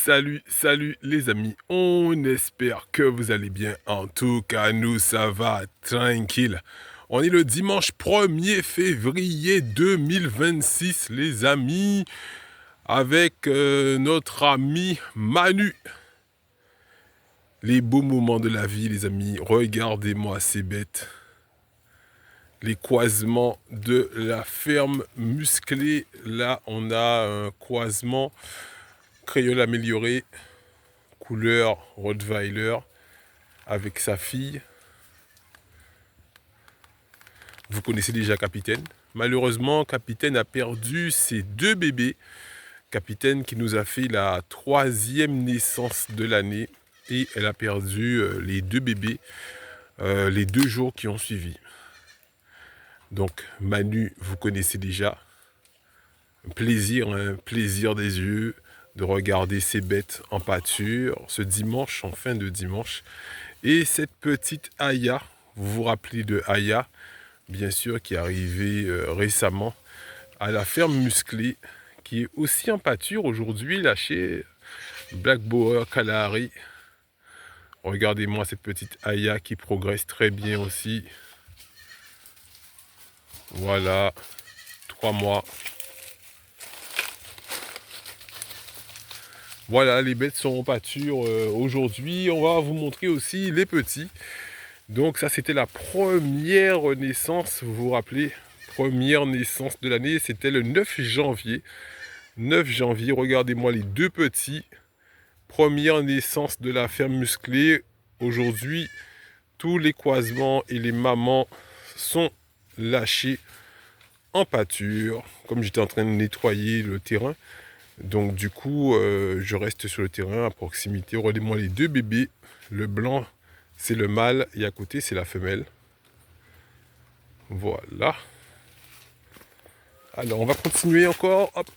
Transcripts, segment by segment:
Salut les amis, on espère que vous allez bien. En tout cas, nous ça va tranquille. On est le dimanche 1er février 2026 les amis, avec notre ami Manu. Les beaux moments de la vie les amis, regardez-moi ces bêtes. Les croisements de la ferme musclée. Là on a un croisement créole amélioré couleur Rottweiler avec sa fille. Vous connaissez déjà Capitaine. Malheureusement, Capitaine a perdu ses 2 bébés. Capitaine qui nous a fait la 3e naissance de l'année. Et elle a perdu les 2 bébés les 2 jours qui ont suivi. Donc Manu, vous connaissez déjà. Un plaisir des yeux de regarder ces bêtes en pâture ce dimanche, en fin de dimanche. Et cette petite Aya, vous vous rappelez de Aya, bien sûr, qui est arrivée récemment à la ferme musclée, qui est aussi en pâture aujourd'hui, là chez Black Boer Kalahari. Regardez-moi cette petite Aya qui progresse très bien aussi. Voilà, 3 mois. Voilà, les bêtes sont en pâture aujourd'hui. On va vous montrer aussi les petits. Donc ça, c'était la première naissance, vous vous rappelez, première naissance de l'année, c'était le 9 janvier. 9 janvier, regardez-moi les 2 petits. Première naissance de la ferme musclée. Aujourd'hui, tous les croisements et les mamans sont lâchés en pâture. Comme j'étais en train de nettoyer le terrain, donc du coup, je reste sur le terrain à proximité. Regardez-moi les 2 bébés. Le blanc, c'est le mâle et à côté, c'est la femelle. Voilà. Alors, on va continuer encore. Hop.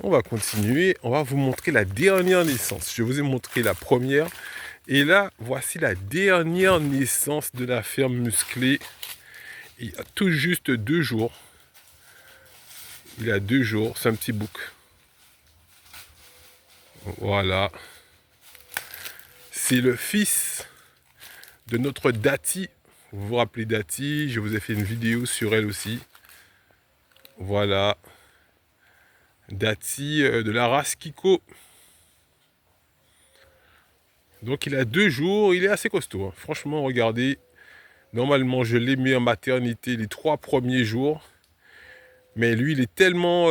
On va continuer. On va vous montrer la dernière naissance. Je vous ai montré la première. Et là, voici la dernière naissance de la ferme musclée. Il y a tout juste 2 jours. Il a 2 jours. C'est un petit bouc. Voilà. C'est le fils de notre Dati. Vous vous rappelez Dati, je vous ai fait une vidéo sur elle aussi. Voilà. Dati de la race Kiko. Donc il a 2 jours, il est assez costaud. Hein. Franchement, regardez. Normalement, je l'ai mis en maternité les 3 premiers jours. Mais lui, il est tellement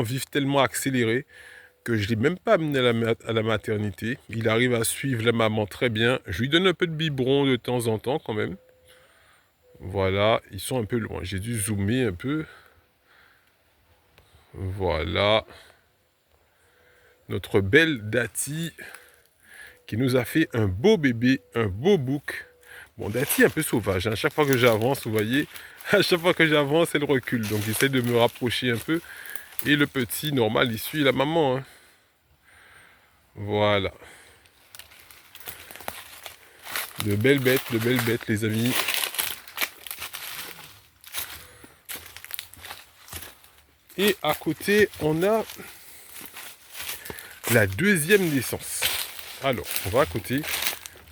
vif, tellement accéléré, que je ne l'ai même pas amené à la maternité. Il arrive à suivre la maman très bien. Je lui donne un peu de biberon de temps en temps quand même. Voilà, ils sont un peu loin. J'ai dû zoomer un peu. Voilà. Notre belle Dati qui nous a fait un beau bébé, un beau bouc. Bon, Dati est un peu sauvage. Hein. À chaque fois que j'avance, vous voyez, à chaque fois que j'avance, elle recule. Donc j'essaie de me rapprocher un peu. Et le petit, normal, il suit la maman. Hein. Voilà. De belles bêtes, les amis. Et à côté, on a la 2e naissance. Alors, on va à côté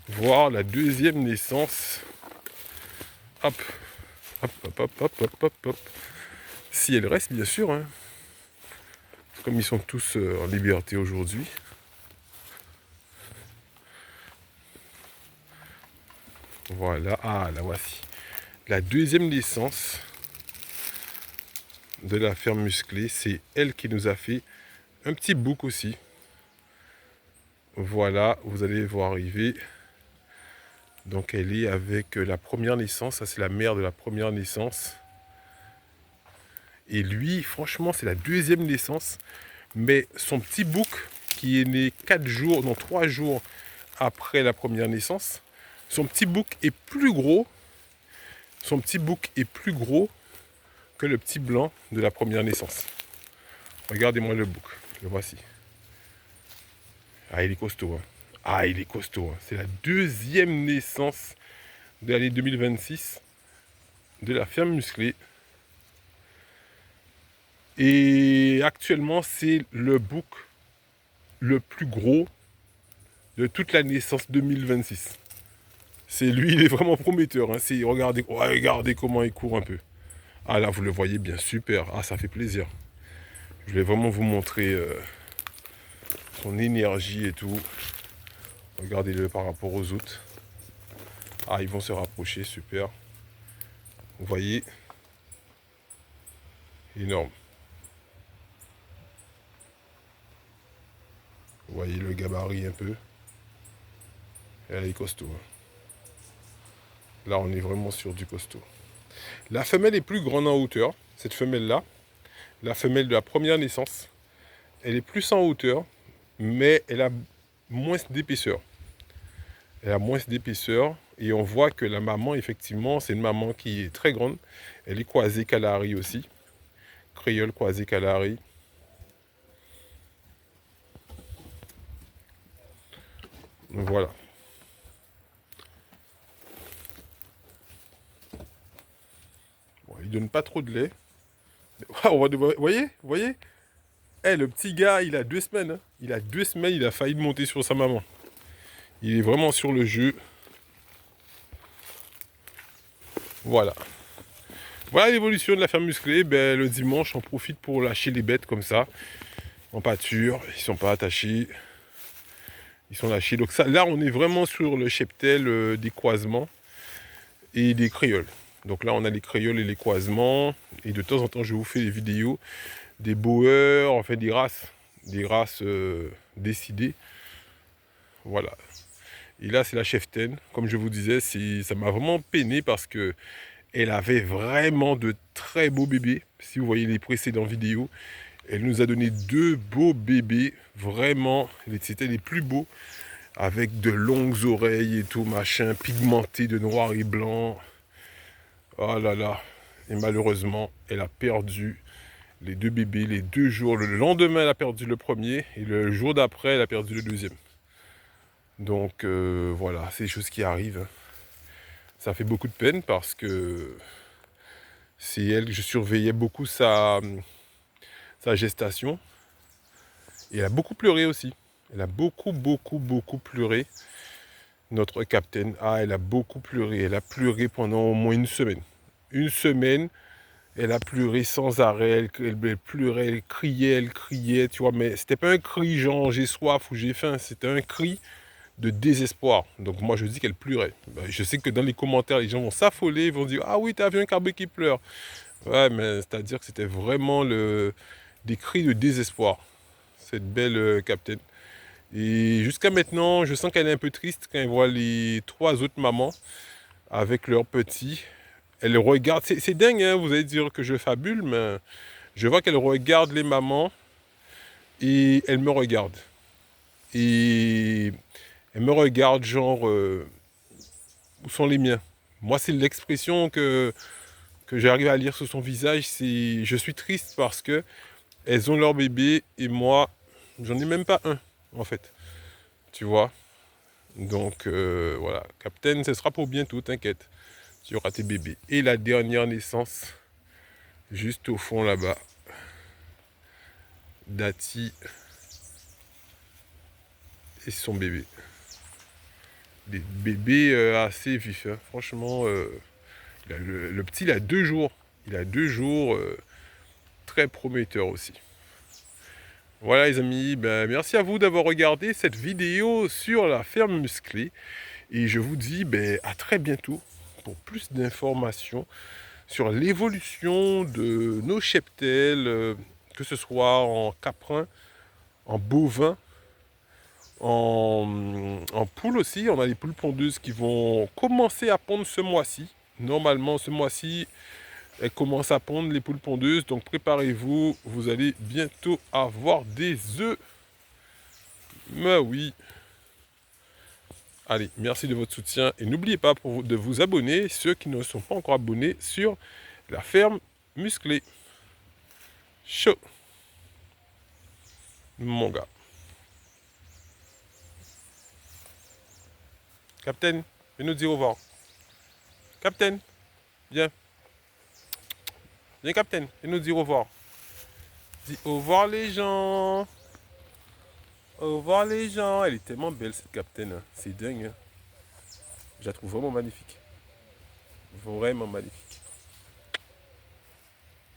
voir la 2e naissance. Hop, hop, hop, hop, hop, hop, hop, hop. Si elle reste, bien sûr. Hein. Comme ils sont tous en liberté aujourd'hui. Voilà, ah, la voici. La 2e naissance de la ferme musclée, c'est elle qui nous a fait un petit bouc aussi. Voilà, vous allez voir arriver. Donc elle est avec la première naissance, ça c'est la mère de la première naissance. Et lui, franchement, c'est la 2e naissance. Mais son petit bouc, qui est né 4 jours, non 3 jours après la première naissance, son petit bouc est plus gros. Son petit bouc est plus gros que le petit blanc de la première naissance. Regardez-moi le bouc, le voici. Ah, il est costaud. Hein. Ah, il est costaud. Hein. C'est la 2e naissance de l'année 2026 de la ferme musclée. Et Et actuellement, c'est le bouc le plus gros de toute la naissance 2026. C'est lui, il est vraiment prometteur. Hein. Regardez, regardez comment il court un peu. Ah là, vous le voyez bien, super. Ah, ça fait plaisir. Je vais vraiment vous montrer son énergie et tout. Regardez-le par rapport aux autres. Ah, ils vont se rapprocher, super. Vous voyez, énorme. Vous voyez le gabarit un peu. Elle est costaud. Hein. Là, on est vraiment sur du costaud. La femelle est plus grande en hauteur. Cette femelle-là, la femelle de la première naissance, elle est plus en hauteur, mais elle a moins d'épaisseur. Elle a moins d'épaisseur et on voit que la maman, effectivement, c'est une maman qui est très grande. Elle est croisée Kalahari aussi. Créole croisée Kalahari. Voilà. Bon, il donne pas trop de lait. Vous voyez le petit gars, il a 2 semaines. Hein. Il a 2 semaines, il a failli monter sur sa maman. Il est vraiment sur le jeu. Voilà. Voilà l'évolution de la ferme musclée. Ben, le dimanche, on profite pour lâcher les bêtes comme ça. En pâture. Ils sont pas attachés. Ils sont lâchés. Donc ça, là, on est vraiment sur le cheptel des croisements et des créoles. Donc là, on a les créoles et les croisements. Et de temps en temps, je vous fais des vidéos des boers, en fait des races décidées. Voilà. Et là, c'est la cheftaine. Comme je vous disais, ça m'a vraiment peiné parce que elle avait vraiment de très beaux bébés. Si vous voyez les précédentes vidéos, elle nous a donné 2 beaux bébés. Vraiment, c'était les plus beaux. Avec de longues oreilles et tout, machin, pigmenté de noir et blanc. Oh là là. Et malheureusement, elle a perdu les 2 bébés, les 2 jours. Le lendemain, elle a perdu le premier. Et le jour d'après, elle a perdu le deuxième. Donc voilà, c'est des choses qui arrivent. Ça fait beaucoup de peine parce que c'est elle que je surveillais beaucoup sa gestation. Et elle a beaucoup pleuré aussi. Elle a beaucoup pleuré. Notre capitaine, elle a beaucoup pleuré. Elle a pleuré pendant au moins une semaine. Une semaine, elle a pleuré sans arrêt. Elle pleurait, elle criait, tu vois. Mais c'était pas un cri genre j'ai soif ou j'ai faim. C'était un cri de désespoir. Donc moi je dis qu'elle pleurait. Ben, je sais que dans les commentaires, les gens vont s'affoler, ils vont dire ah oui, t'as vu un carbe qui pleure. Ouais, mais c'est-à-dire que c'était vraiment des cris de désespoir. Cette belle capitaine. Et jusqu'à maintenant, je sens qu'elle est un peu triste quand elle voit les 3 autres mamans avec leurs petits. Elle regarde, c'est dingue, hein, vous allez dire que je fabule, mais je vois qu'elle regarde les mamans et elle me regarde. Et elle me regarde genre, où sont les miens? Moi, c'est l'expression que j'arrive à lire sur son visage, c'est je suis triste parce que elles ont leur bébé et moi, j'en ai même pas un, en fait. Tu vois? Donc, voilà. Captain, ce sera pour bientôt, t'inquiète. Tu auras tes bébés. Et la dernière naissance, juste au fond là-bas. Dati et son bébé. Des bébés assez vifs. Hein. Franchement, le petit, il a 2 jours. Il a 2 jours très prometteur aussi. Voilà les amis, ben, merci à vous d'avoir regardé cette vidéo sur la ferme musclée. Et je vous dis à très bientôt pour plus d'informations sur l'évolution de nos cheptels, que ce soit en caprin, en bovin, en poule aussi. On a les poules pondeuses qui vont commencer à pondre ce mois-ci. Normalement, ce mois-ci, elles commencent à pondre, les poules pondeuses. Donc préparez-vous, vous allez bientôt avoir des œufs. Mais oui. Allez, merci de votre soutien. Et n'oubliez pas de vous abonner, ceux qui ne sont pas encore abonnés, sur la ferme musclée. Chaud. Mon gars. Captain, viens nous dire au revoir. Captain, viens. Viens, Captain, viens nous dire au revoir. Dis au revoir les gens. Au revoir les gens. Elle est tellement belle cette capitaine. C'est dingue. Hein. Je la trouve vraiment magnifique. Vraiment magnifique.